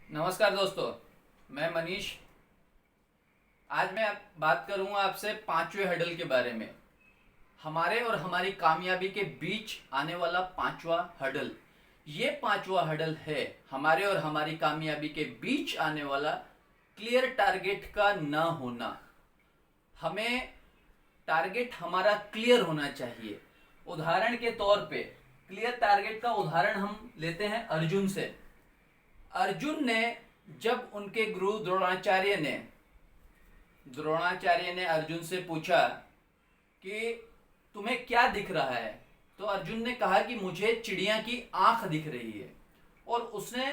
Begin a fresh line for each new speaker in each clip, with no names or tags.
नमस्कार दोस्तों, मैं मनीष। आज मैं बात करूंगा आपसे पांचवें हडल के बारे में। हमारे और हमारी कामयाबी के बीच आने वाला पांचवा हडल। ये पांचवा हडल है हमारे और हमारी कामयाबी के बीच आने वाला क्लियर टारगेट का ना होना। हमें टारगेट हमारा क्लियर होना चाहिए। उदाहरण के तौर पे क्लियर टारगेट का उदाहरण हम लेते हैं अर्जुन से। अर्जुन ने जब उनके गुरु द्रोणाचार्य ने अर्जुन से पूछा कि तुम्हें क्या दिख रहा है, तो अर्जुन ने कहा कि मुझे चिड़िया की आंख दिख रही है। और उसने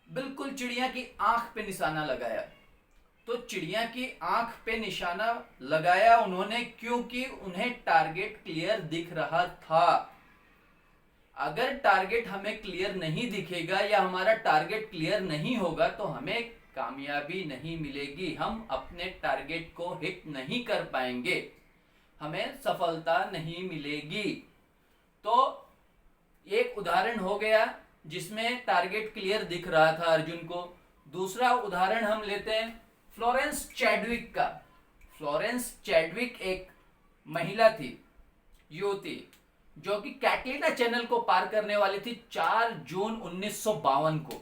बिल्कुल चिड़िया की आंख पे निशाना लगाया। तो चिड़िया की आंख पे निशाना लगाया उन्होंने, क्योंकि उन्हें टारगेट क्लियर दिख रहा था। अगर टारगेट हमें क्लियर नहीं दिखेगा या हमारा टारगेट क्लियर नहीं होगा तो हमें कामयाबी नहीं मिलेगी, हम अपने टारगेट को हिट नहीं कर पाएंगे, हमें सफलता नहीं मिलेगी। तो एक उदाहरण हो गया जिसमें टारगेट क्लियर दिख रहा था अर्जुन को। दूसरा उदाहरण हम लेते हैं फ्लोरेंस चैडविक का। फ्लोरेंस चैडविक एक महिला थी, युवती, जो कि कैटलीना चैनल को पार करने वाली थी 4 जून 1952 को।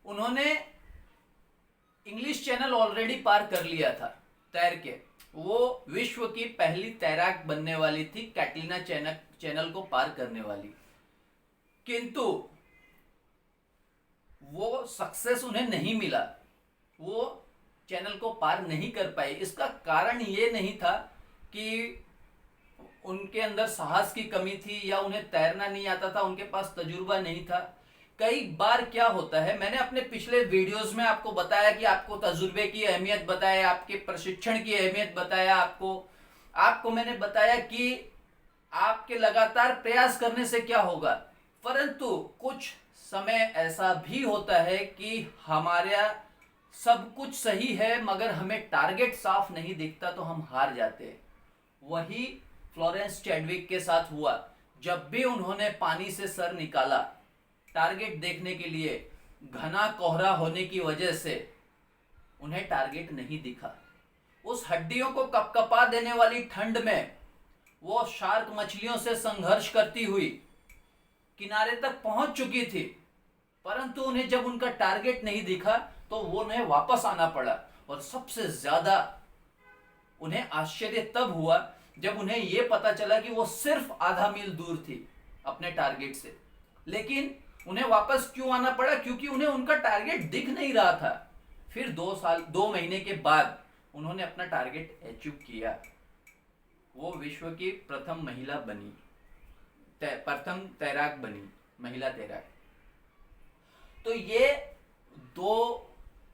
उन्होंने इंग्लिश चैनल ऑलरेडी पार कर लिया था तैर के। वो विश्व की पहली तैराक बनने वाली थी, कैटलीना चैनल को पार करने वाली। किंतु वो सक्सेस उन्हें नहीं मिला, वो चैनल को पार नहीं कर पाई। इसका कारण ये नहीं था कि उनके अंदर साहस की कमी थी या उन्हें तैरना नहीं आता था, उनके पास तजुर्बा नहीं था। कई बार क्या होता है, मैंने अपने पिछले वीडियोस में आपको बताया कि आपको तजुर्बे की अहमियत बताया, आपके प्रशिक्षण की अहमियत बताया, आपको मैंने बताया कि आपके लगातार प्रयास करने से क्या होगा। परंतु कुछ समय ऐसा भी होता है कि हमारा सब कुछ सही है मगर हमें टारगेट साफ नहीं दिखता तो हम हार जाते हैं। वही फ्लोरेंस चैडविक के साथ हुआ। जब भी उन्होंने पानी से सर निकाला टारगेट देखने के लिए, घना कोहरा होने की वजह से उन्हें टारगेट नहीं दिखा। उस हड्डियों को कपकपा देने वाली ठंड में वो शार्क मछलियों से संघर्ष करती हुई किनारे तक पहुंच चुकी थी, परंतु उन्हें जब उनका टारगेट नहीं दिखा तो वो उन्हें वापस आना पड़ा। और सबसे ज्यादा उन्हें आश्चर्य तब हुआ जब उन्हें यह पता चला कि वो सिर्फ आधा मील दूर थी अपने टारगेट से। लेकिन उन्हें वापस क्यों आना पड़ा? क्योंकि उन्हें उनका टारगेट दिख नहीं रहा था। फिर 2 महीने के बाद उन्होंने अपना टारगेट अचीव किया। वो विश्व की प्रथम महिला बनी, प्रथम तैराक बनी, महिला तैराक। तो ये 2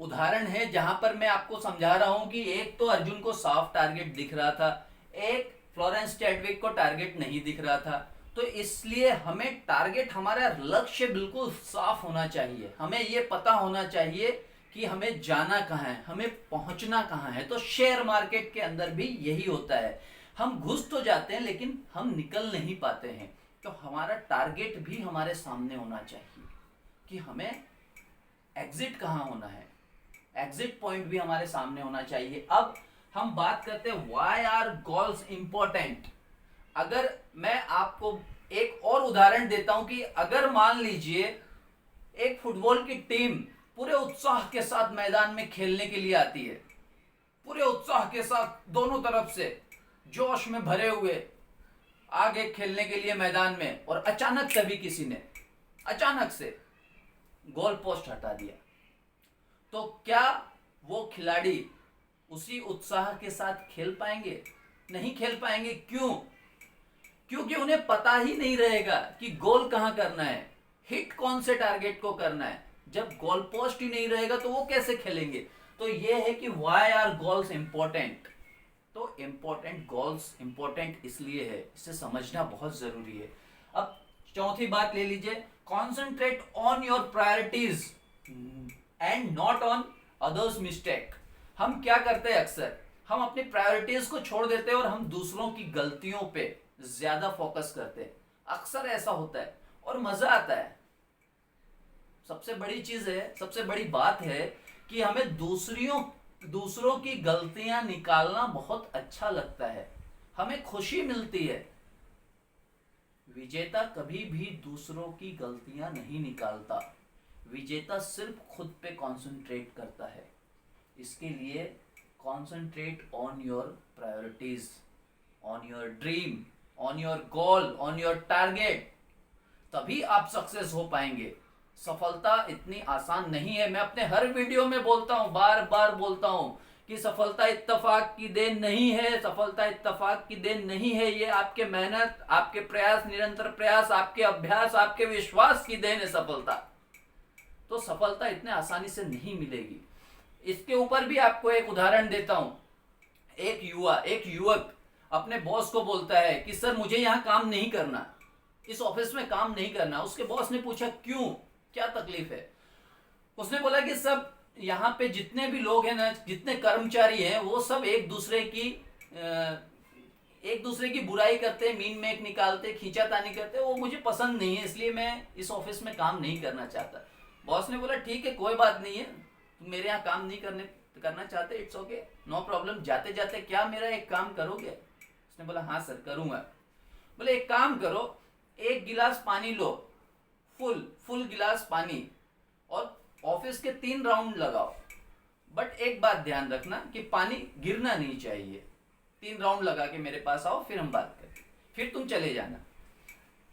उदाहरण है जहां पर मैं आपको समझा रहा हूं कि एक तो अर्जुन को साफ टारगेट दिख रहा था, एक फ्लोरेंस चैडविक को टारगेट नहीं दिख रहा था। तो इसलिए हमें टारगेट, हमारा लक्ष्य बिल्कुल साफ होना चाहिए। हमें यह पता होना चाहिए कि हमें जाना कहाँ है, हमें पहुंचना कहाँ है। तो शेयर मार्केट के अंदर भी यही होता है, हम घुस तो जाते हैं लेकिन हम निकल नहीं पाते हैं। तो हमारा टारगेट भी हमारे सामने होना चाहिए कि हमें एग्जिट कहाँ होना है, एग्जिट पॉइंट भी हमारे सामने होना चाहिए। अब हम बात करते हैं व्हाई आर गोल्स इंपॉर्टेंट। अगर मैं आपको एक और उदाहरण देता हूं कि अगर मान लीजिए एक फुटबॉल की टीम पूरे उत्साह के साथ मैदान में खेलने के लिए आती है, पूरे उत्साह के साथ दोनों तरफ से जोश में भरे हुए आगे खेलने के लिए मैदान में, और अचानक कभी किसी ने अचानक से गोल पोस्ट हटा दिया, तो क्या वो खिलाड़ी उसी उत्साह के साथ खेल पाएंगे? नहीं खेल पाएंगे। क्यों? क्योंकि उन्हें पता ही नहीं रहेगा कि गोल कहां करना है, हिट कौन से टारगेट को करना है। जब गोल पोस्ट ही नहीं रहेगा तो वो कैसे खेलेंगे? तो ये है कि व्हाई आर गोल्स इंपॉर्टेंट। तो इंपॉर्टेंट, गोल्स इंपॉर्टेंट इसलिए है, इसे समझना बहुत जरूरी है। अब चौथी बात ले लीजिए, concentrate on your priorities and not on others mistake. हम क्या करते हैं अक्सर, हम अपनी प्रायोरिटीज को छोड़ देते हैं और हम दूसरों की गलतियों पे ज्यादा फोकस करते हैं। अक्सर ऐसा होता है और मजा आता है। सबसे बड़ी चीज है, सबसे बड़ी बात है कि हमें दूसरों की गलतियां निकालना बहुत अच्छा लगता है, हमें खुशी मिलती है। विजेता कभी भी दूसरों की गलतियां नहीं निकालता, विजेता सिर्फ खुद पे कंसंट्रेट करता है। इसके लिए concentrate on your priorities, on your dream, on your goal, on your target, तभी आप सक्सेस हो पाएंगे। सफलता इतनी आसान नहीं है। मैं अपने हर वीडियो में बोलता हूं, बार बार बोलता हूं कि सफलता इत्तेफाक की देन नहीं है, सफलता इत्तेफाक की देन नहीं है। ये आपके मेहनत, आपके प्रयास, निरंतर प्रयास, आपके अभ्यास, आपके विश्वास की देन है सफलता। तो सफलता इतने आसानी से नहीं मिलेगी। इसके ऊपर भी आपको एक उदाहरण देता हूं। एक युवक अपने बॉस को बोलता है कि सर मुझे यहाँ काम नहीं करना, इस ऑफिस में काम नहीं करना। उसके बॉस ने पूछा क्यों, क्या तकलीफ है? उसने बोला कि सब यहाँ पे जितने भी लोग हैं ना, जितने कर्मचारी हैं, वो सब एक दूसरे की बुराई करते, मीन मेक निकालते, खींचातानी करते, वो मुझे पसंद नहीं है, इसलिए मैं इस ऑफिस में काम नहीं करना चाहता। बॉस ने बोला ठीक है, कोई बात नहीं है, तुम मेरे यहाँ काम नहीं करना चाहते, इट्स ओके, नो प्रॉब्लम। जाते जाते क्या मेरा एक काम करोगे? उसने बोला हाँ सर करूंगा। बोले एक काम करो, एक गिलास पानी लो, फुल गिलास पानी, और ऑफिस के 3 राउंड लगाओ। बट एक बात ध्यान रखना कि पानी गिरना नहीं चाहिए। 3 राउंड लगा के मेरे पास आओ, फिर हम बात करें, फिर तुम चले जाना।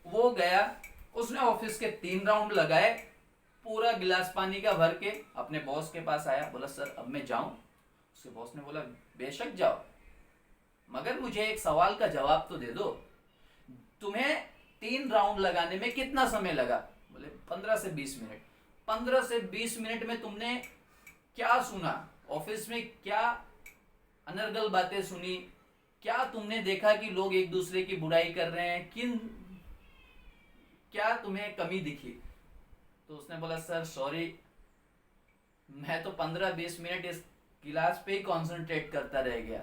वो गया, उसने ऑफिस के 3 राउंड लगाए, पूरा गिलास पानी का भर के अपने बॉस के पास आया। बोला सर अब मैं जाऊं? उसके बॉस ने बोला बेशक जाओ, मगर मुझे एक सवाल का जवाब तो दे दो, तुम्हें 3 राउंड लगाने में कितना समय लगा? बोले 15 से 20 मिनट। 15 से 20 मिनट में तुमने क्या सुना? ऑफिस में क्या अनर्गल बातें सुनी? क्या तुमने देखा कि लोग एक दूसरे की बुराई कर रहे हैं? क्या तुम्हें कमी दिखी? तो उसने बोला सर सॉरी, मैं तो 15-20 मिनट इस गिलास पे ही कॉन्सेंट्रेट करता रह गया,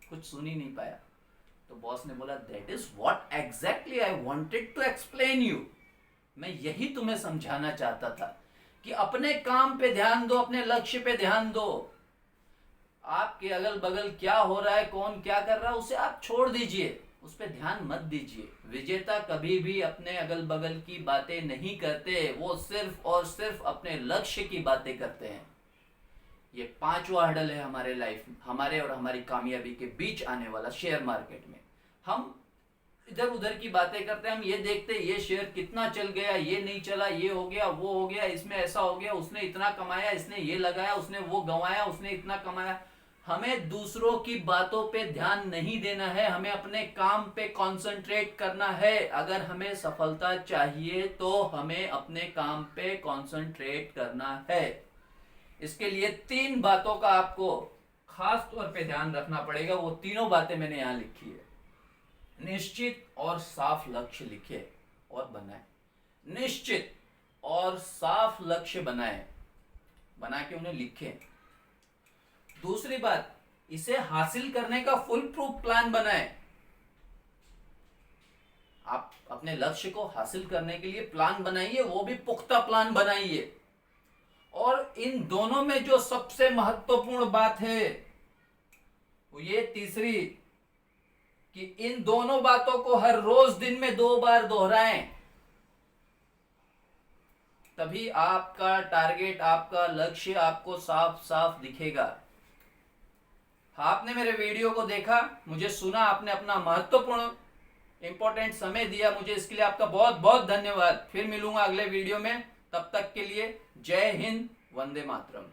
कुछ सुन ही नहीं पाया। तो बॉस ने बोला that is what exactly I wanted to explain you. मैं यही तुम्हें समझाना चाहता था कि अपने काम पे ध्यान दो, अपने लक्ष्य पे ध्यान दो। आपके अगल बगल क्या हो रहा है, कौन क्या कर रहा है, उसे आप छोड़ दीजिए, उस पर ध्यान मत दीजिए। विजेता कभी भी अपने अगल बगल की बातें नहीं करते, वो सिर्फ और सिर्फ अपने लक्ष्य की बातें करते हैं। ये 5वां हर्डल है हमारे लाइफ, हमारे और हमारी कामयाबी के बीच आने वाला। शेयर मार्केट में हम इधर उधर की बातें करते हैं, हम ये देखते हैं ये शेयर कितना चल गया, ये नहीं चला, ये हो गया, वो हो गया, इसमें ऐसा हो गया, उसने इतना कमाया, इसने ये लगाया, उसने वो गंवाया, उसने इतना कमाया। हमें दूसरों की बातों पे ध्यान नहीं देना है, हमें अपने काम पे कंसंट्रेट करना है। अगर हमें सफलता चाहिए तो हमें अपने काम पे कंसंट्रेट करना है। इसके लिए 3 बातों का आपको खास तौर पे ध्यान रखना पड़ेगा। वो तीनों बातें मैंने यहां लिखी है। निश्चित और साफ लक्ष्य लिखे और बनाए। निश्चित और साफ लक्ष्य बनाए, बना के उन्हें लिखें। दूसरी बात, इसे हासिल करने का फुल प्रूफ प्लान बनाएं। आप अपने लक्ष्य को हासिल करने के लिए प्लान बनाइए, वो भी पुख्ता प्लान बनाइए। और इन दोनों में जो सबसे महत्वपूर्ण बात है वो ये तीसरी, कि इन दोनों बातों को हर रोज दिन में 2 बार दोहराएं, तभी आपका टारगेट, आपका लक्ष्य आपको साफ साफ दिखेगा। आपने मेरे वीडियो को देखा, मुझे सुना, आपने अपना महत्वपूर्ण इंपॉर्टेंट समय दिया मुझे, इसके लिए आपका बहुत बहुत धन्यवाद। फिर मिलूंगा अगले वीडियो में, तब तक के लिए जय हिंद, वंदे मातरम।